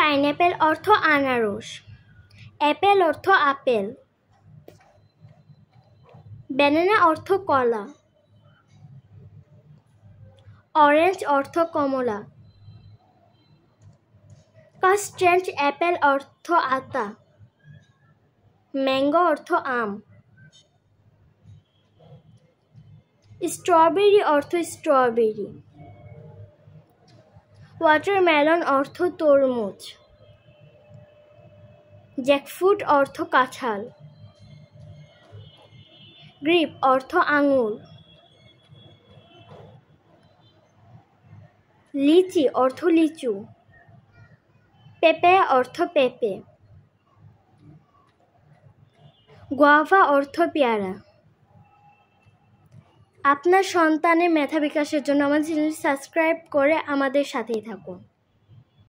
Pineapple অর্থ আনারস। Apple অর্থ আপেল। ব্যানানা অর্থ কলা। অরেঞ্জ অর্থ কমলা। কাস্টার্ড অ্যাপেল অর্থ আতা। ম্যাঙ্গো অর্থ আম। স্ট্রবেরি অর্থ স্ট্রবেরি। ওয়াটারমেলন অর্থ তরমুজ। জ্যাকফ্রুট অর্থ কাঁঠাল। গ্রেপ অর্থ আঙুর। লিচি অর্থ লিচু। পেঁপে অর্থ পেঁপে। গুয়াভা অর্থ পেয়ারা। আপনার সন্তানের মেধা বিকাশের জন্য আমাদের চ্যানেলটি সাবস্ক্রাইব করে আমাদের সাথেই থাকুন।